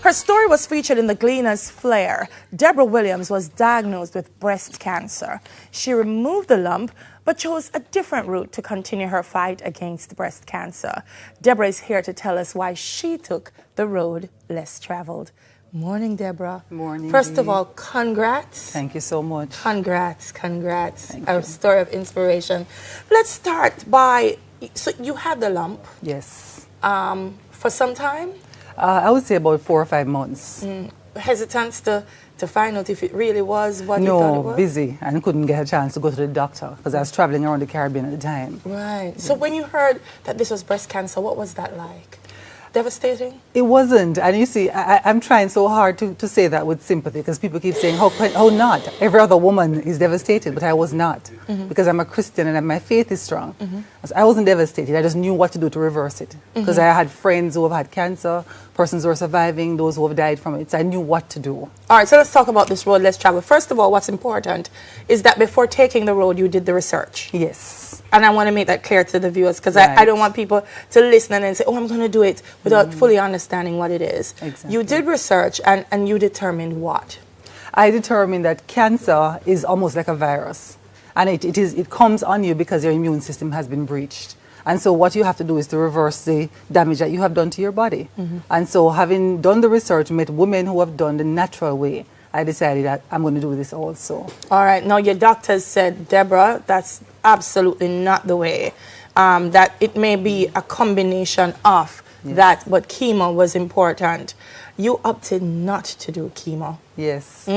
Her story was featured in the Gleaner's Flare. Debra Williams was diagnosed with breast cancer. She removed the lump, but chose a different route to continue her fight against breast cancer. Debra is here to tell us why she took the road less traveled. Morning, Debra. Morning. First of all, congrats. Thank you so much. Congrats. Thank A you. story of inspiration. Let's start by, so you had the lump. Yes. For some time? I would say about 4 or 5 months. Hesitance to find out if it really was what you thought it No, was? busy, and couldn't get a chance to go to the doctor because I was traveling around the Caribbean at the time. Right. So when you heard that this was breast cancer, what was that like? Devastating? It wasn't, and you see, I'm trying so hard to say that with sympathy because people keep saying, how not? Every other woman is devastated, but I was not because I'm a Christian and my faith is strong. So I wasn't devastated, I just knew what to do to reverse it because I had friends who have had cancer, persons who are surviving, those who have died from it, so I knew what to do. All right, so let's talk about this road less traveled. First of all, what's important is that before taking the road, you did the research. Yes. And I want to make that clear to the viewers because Right. I don't want people to listen and then say, oh, I'm going to do it without fully understanding what it is. Exactly. You did research and you determined what? I determined that cancer is almost like a virus, and it comes on you because your immune system has been breached. And so what you have to do is to reverse the damage that you have done to your body. And so having done the research, met women who have done the natural way, I decided that I'm going to do this also. All right. Now, your doctors said, Debra, that's absolutely not the way. That it may be a combination of that, but chemo was important. You opted not to do chemo. Yes.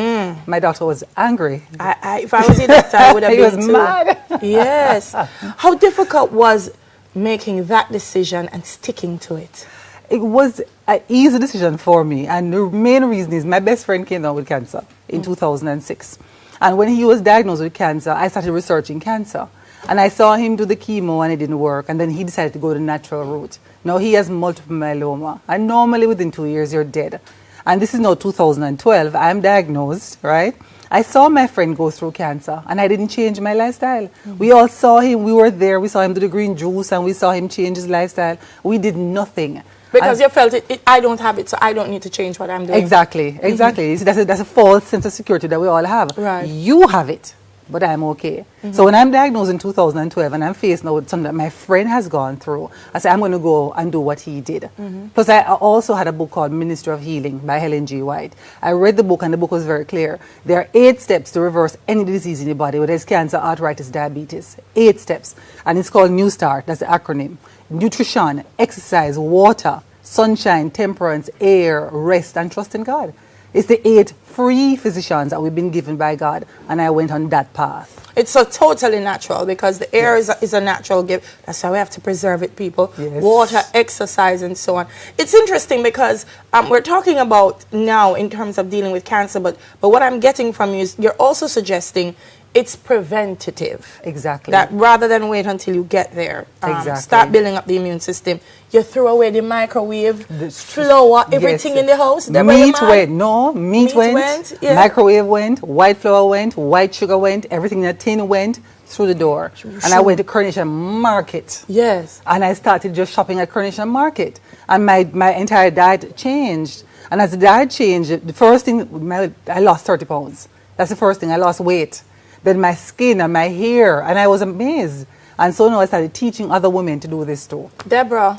My doctor was angry. If I was a doctor, I would have He been was too. mad. Yes. How difficult was making that decision and sticking to it? It was an easy decision for me, and the main reason is my best friend came down with cancer in 2006. And when he was diagnosed with cancer, I started researching cancer. And I saw him do the chemo and it didn't work, and then he decided to go the natural route. Now he has multiple myeloma, and normally within 2 years you're dead. And this is now 2012, I'm diagnosed, right? I saw my friend go through cancer, and I didn't change my lifestyle. We all saw him, we were there, we saw him do the green juice, and we saw him change his lifestyle. We did nothing. Because you felt I don't have it, so I don't need to change what I'm doing. Exactly. That's a false sense of security that we all have. Right. You have it, but I'm okay. So when I'm diagnosed in 2012 and I'm faced now with something that my friend has gone through, I said, I'm going to go and do what he did. Plus, I also had a book called Ministry of Healing by Helen G. White. I read the book, and the book was very clear. There are 8 steps to reverse any disease in your body, whether it's cancer, arthritis, diabetes. 8 steps. And it's called New Start. That's the acronym. Nutrition, exercise, water, sunshine, temperance, air, rest, and trust in God. It's the 8 free physicians that we've been given by God, and I went on that path. It's so totally natural because the air is a natural gift. That's why we have to preserve it, people. Yes. Water, exercise, and so on. It's interesting because we're talking about now in terms of dealing with cancer, but what I'm getting from you is you're also suggesting it's preventative. Exactly. That rather than wait until you get there, Exactly. start building up the immune system. You throw away the microwave, flour, everything in the house. Meat went, yeah. Microwave went, white flour went, white sugar went, everything in a tin went through the door. And I went to Coronation Market. Yes. And I started just shopping at Coronation Market. And my entire diet changed. And as the diet changed, the first thing, I lost 30 pounds. That's the first thing, I lost weight. Then my skin and my hair, and I was amazed. And so now I started teaching other women to do this too. Debra,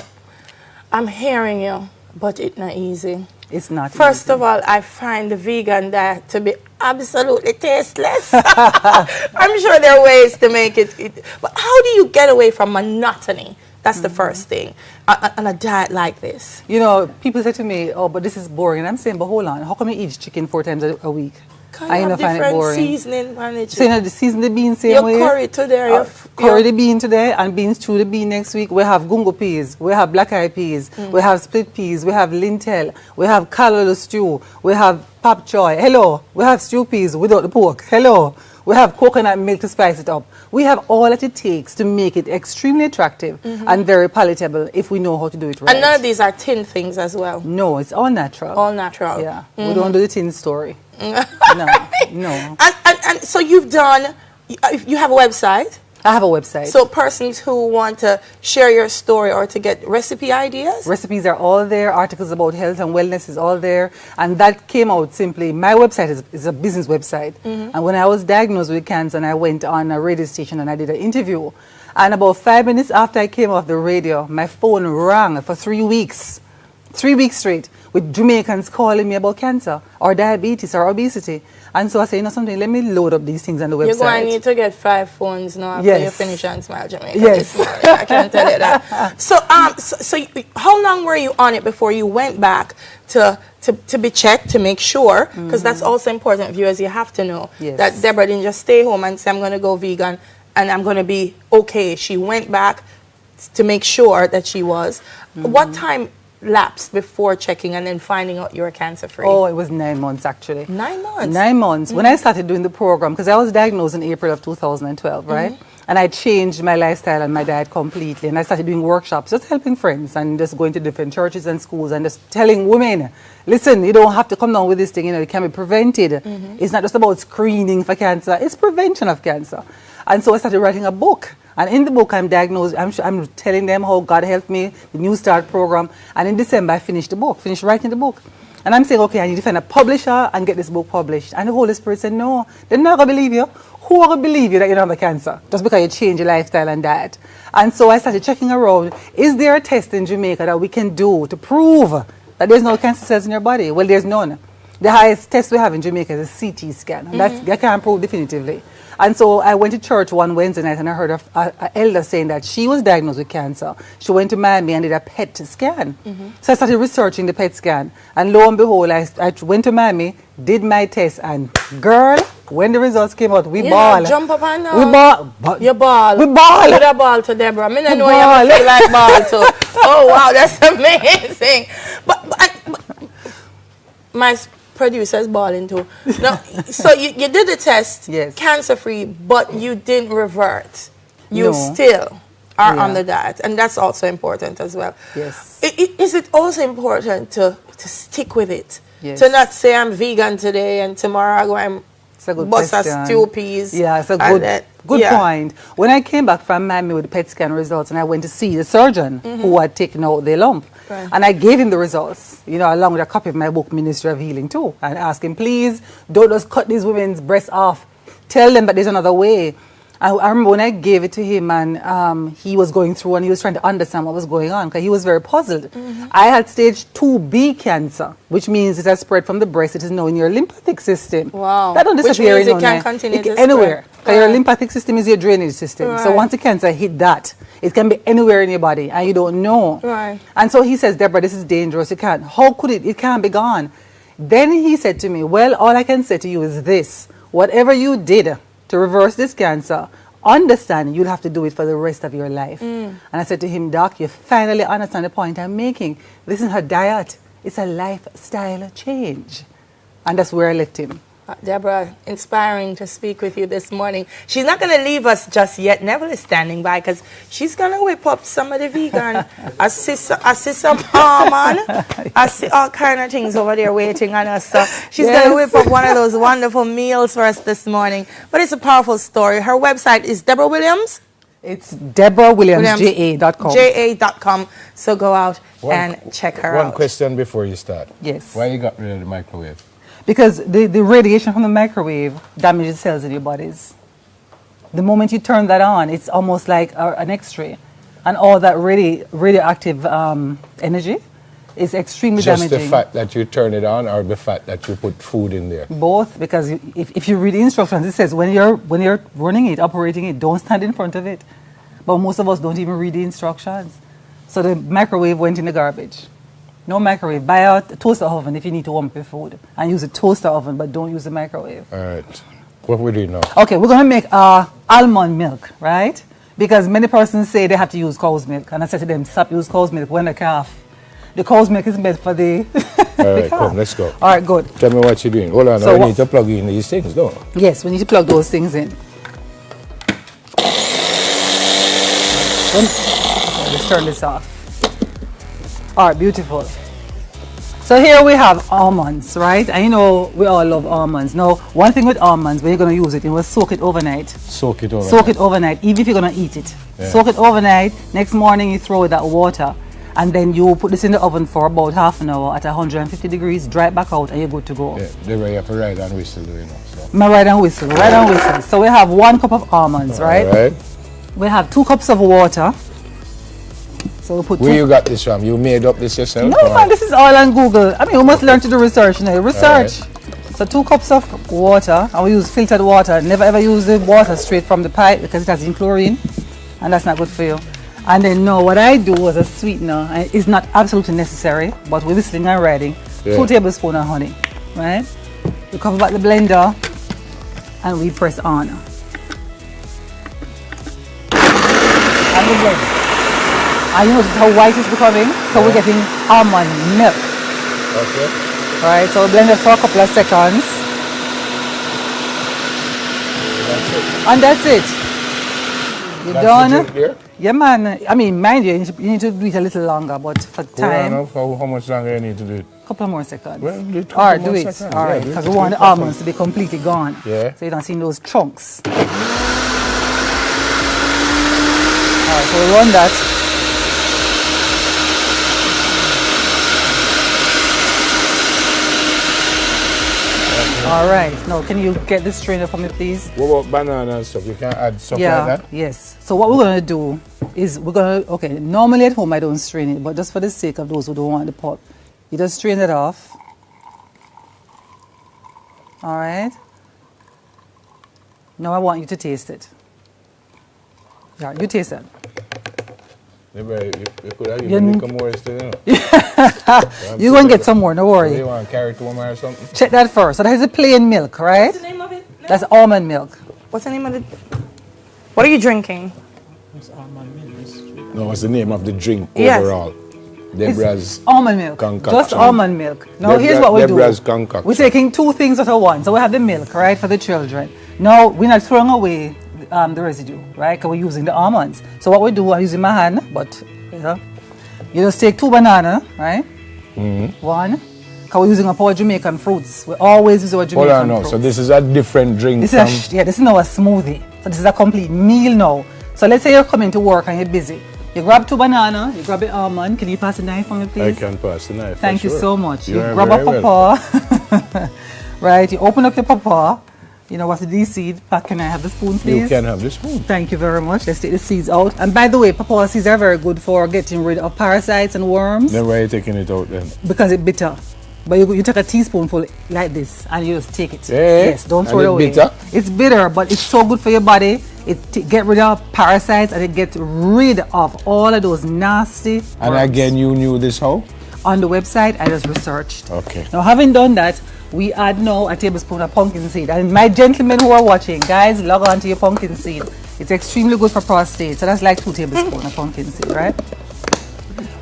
I'm hearing you, but it's not easy. It's not First easy. of all, I find the vegan diet to be absolutely tasteless. I'm sure there are ways to make it. But how do you get away from monotony? That's the first thing on a diet like this. You know, people say to me, oh, but this is boring. And I'm saying, but hold on, how come you eat chicken 4 times a week? I have different seasoning on it. So you know, season the bean same your way. Curry today. Curry the bean today and beans chew the bean next week. We have gungo peas. We have black eyed peas. We have split peas. We have lintel. We have callaloo stew. We have pap choy. Hello. We have stew peas without the pork. Hello. We have coconut milk to spice it up. We have all that it takes to make it extremely attractive and very palatable if we know how to do it right. And none of these are tin things as well. No, it's all natural. All natural. Yeah. We don't do the tin story. No. And so you've done, you have a website? I have a website. So persons who want to share your story or to get recipe ideas? Recipes are all there. Articles about health and wellness is all there. And that came out simply, my website is a business website. And when I was diagnosed with cancer, and I went on a radio station and I did an interview. And about 5 minutes after I came off the radio, my phone rang for 3 weeks. 3 weeks straight, with Jamaicans calling me about cancer or diabetes or obesity. And so I said, you know something, let me load up these things on the website. You're going to need to get 5 phones now after you finish on Smile Jamaica. Yes. I can tell you that. So, how long were you on it before you went back to be checked to make sure? Because that's also important, viewers. You have to know that Debra didn't just stay home and say, I'm going to go vegan and I'm going to be okay. She went back to make sure that she was. What time lapsed before checking and then finding out you were cancer free? Oh, it was 9 months actually. 9 months? 9 months. When I started doing the program, because I was diagnosed in April of 2012, right? And I changed my lifestyle and my diet completely. And I started doing workshops, just helping friends and just going to different churches and schools and just telling women, listen, you don't have to come down with this thing, you know, it can be prevented. It's not just about screening for cancer, it's prevention of cancer. And so I started writing a book. And in the book, I'm diagnosed, I'm telling them how God helped me, the New Start program. And in December, I finished writing the book. And I'm saying, okay, I need to find a publisher and get this book published. And the Holy Spirit said, no, they're not going to believe you. Who are going to believe you that you don't have cancer? Just because you change your lifestyle and diet. And so I started checking around, is there a test in Jamaica that we can do to prove that there's no cancer cells in your body? Well, there's none. The highest test we have in Jamaica is a CT scan. And that's, I can't prove definitively. And so I went to church one Wednesday night and I heard an elder saying that she was diagnosed with cancer. She went to Miami and did a PET scan. So I started researching the PET scan. And lo and behold, I went to Miami, did my test, and girl, when the results came out, we ball. Jump up and down. We ball. You ball. We ball. Put a ball to Debra. I know you feel like ball too. Oh, wow, that's amazing. But my producer's balling too. No, so you did the test, cancer free, but you didn't revert. You still are on the diet, and that's also important as well. Yes. Is it also important to stick with it? Yes. To not say I'm vegan today and tomorrow I go and bust a stew peas. Yeah, it's a good point. When I came back from Miami with the PET scan results and I went to see the surgeon who had taken out the lump, and I gave him the results, you know, along with a copy of my book, Ministry of Healing too, and asked him, please, don't just cut these women's breasts off. Tell them that there's another way. I remember when I gave it to him and he was going through and he was trying to understand what was going on because he was very puzzled. I had stage 2B cancer, which means it has spread from the breast. It is now in your lymphatic system. Wow. That don't disappear. Which means it can continue to anywhere. Spread. Your lymphatic system is your drainage system. So once the cancer hit that, it can be anywhere in your body and you don't know. And so he says, Debra, this is dangerous. You can't. How could it? It can't be gone. Then he said to me, well, all I can say to you is this. Whatever you did to reverse this cancer, understand you'll have to do it for the rest of your life. And I said to him, Doc, you finally understand the point I'm making. This isn't a diet. It's a lifestyle change. And that's where I left him. Debra, inspiring to speak with you this morning. She's not going to leave us just yet. Neville is standing by because she's going to whip up some of the vegan. I see some almond. I see all kind of things over there waiting on us. So she's going to whip up one of those wonderful meals for us this morning. But it's a powerful story. Her website is Debra Williams. It's DebraWilliamsJA.com. JA.com. So go out and check her out. One question before you start. Yes. Why you got rid of the microwave? Because the radiation from the microwave damages cells in your bodies. The moment you turn that on, it's almost like an X-ray. And all that radioactive energy is extremely damaging. Just the fact that you turn it on or the fact that you put food in there? Both, because if you read the instructions, it says when you're running it, operating it, don't stand in front of it. But most of us don't even read the instructions. So the microwave went in the garbage. No microwave. Buy a toaster oven if you need to warm up your food. And use a toaster oven, but don't use the microwave. All right. What we do now? Okay, we're going to make almond milk, right? Because many persons say they have to use cow's milk. And I said to them, stop use cow's milk when the calf. The cow's milk is meant for the All right, come, let's go. All right, good. Tell me what you're doing. Hold on, So I need to plug in these things, don't I? Yes, we need to plug those things in. Let's turn this off. All right, beautiful. So here we have almonds, right? And you know we all love almonds. Now, one thing with almonds, when you're going to use it, you will soak it overnight. Soak it overnight. Soak it overnight, even if you're going to eat it. Yeah. Soak it overnight. Next morning, you throw that water. And then you put this in the oven for about half an hour at 150 degrees, dry it back out, and you're good to go. Yeah, they were here for ride and whistle, you know. So. My ride and whistle, ride and whistle. So we have 1 cup of almonds, right? All right. We have 2 cups of water. So we put Where you got this from? You made up this yourself? No, man, this is all on Google. I mean, we must learn to do research now. Research. So 2 cups of water, and we use filtered water. Never ever use the water straight from the pipe because it has in chlorine, and that's not good for you. And then now what I do as a sweetener, and it's not absolutely necessary, but we're whistling and riding, 2 tablespoons of honey, right? We cover back the blender, and we press on. And we blend. And you notice how white it's becoming? So we're getting almond milk. Okay. Right, so we blend it for a couple of seconds. That's it. And that's it. You're That's done? the drink there? Yeah, man. I mean, mind you, you need to do it a little longer, but for time, How much longer you need to do it? a couple more seconds. Well, do it All right, couple do more it. seconds. All Yeah, right, do it. because we want the almonds to be completely gone. Yeah. So you don't see those chunks. All right, so we run that. All right, now can you get this strainer for me, please? What about banana and stuff? You can add stuff like that? Yes. So what we're going to do is okay, normally at home I don't strain it, but just for the sake of those who don't want the pulp, you just strain it off. All right. Now I want you to taste it. Yeah, you taste it. Maybe you could have even make more instead, you know. You're going to get some more, no Do worry. you want to carry to or something? Check that first. So that is a plain milk, right? What's the name of it? That's almond milk. What's the name of it? What are you drinking? No, what's the name of the drink Yes. overall? Debra's Almond milk. concoction. Just almond milk. Now here's what we do. Debra's concoction. We're taking 2 things out of one. So we have the milk, right, for the children. Now we're not throwing away the residue, right, because we're using the almonds. So what we do, I'm using my hand, but you just take 2 bananas, right? 1. Because we're using our Jamaican fruits. We always use our Jamaican Hold on now. fruits. So this is a different drink This from... is this is now a smoothie. So this is a complete meal now. So let's say you're coming to work and you're busy. You grab 2 bananas, you grab the almond. Can you pass the knife for me, please? I can pass the knife. Thank for you sure. so much. You You're grab a very pawpaw, right? You open up your pawpaw. You know, what's the seed? Pat, can I have the spoon, please? You can have the spoon. Thank you very much. Let's take the seeds out. And by the way, pawpaw seeds are very good for getting rid of parasites and worms Then why are you taking it out then? because it's bitter. But you take a teaspoonful like this and you just take it. Yeah. Yes, don't throw And it away. it's bitter? It's bitter, but it's so good for your body. It get rid of parasites and it gets rid of all of those nasty And worms. again, you knew this how? On the website, I just researched. Okay. Now, having done that, we add now a tablespoon of pumpkin seed. And my gentlemen who are watching, guys, log on to your pumpkin seed. It's extremely good for prostate. So that's like 2 tablespoons of pumpkin seed, right?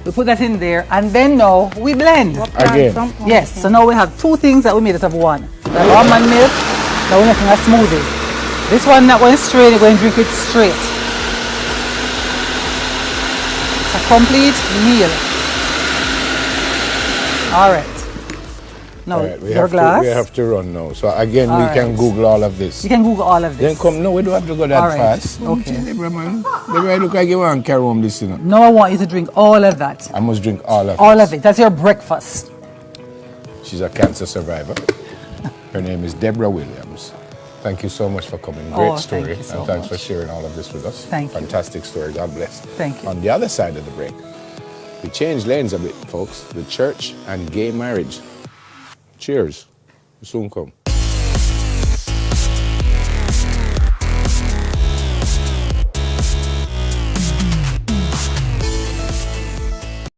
We put that in there, and then now we blend. Again. Yes, so now we have 2 things that we made out of one. We have almond milk, now we're making a smoothie. This one not going straight, you're going to drink it straight. It's a complete meal. All right. Now, All right, your glass. we have to run now. So again, All we can right. Google all of this. You can Google all of Then this. come, no, we don't have to go that All right. fast. Okay. Debra, man. Debra, look like you want to carry home this, you know. Now I want you to drink all of that. I must drink all of All this. of it. That's your breakfast. She's a cancer survivor. Her name is Debra Williams. Thank you so much for coming. Great Oh, story. thank you so and thanks for much. sharing all of this with us. Thank you. Fantastic story. God bless. Thank you. On the other side of the break, we changed lanes a bit, folks. The church and gay marriage. Cheers. We soon come.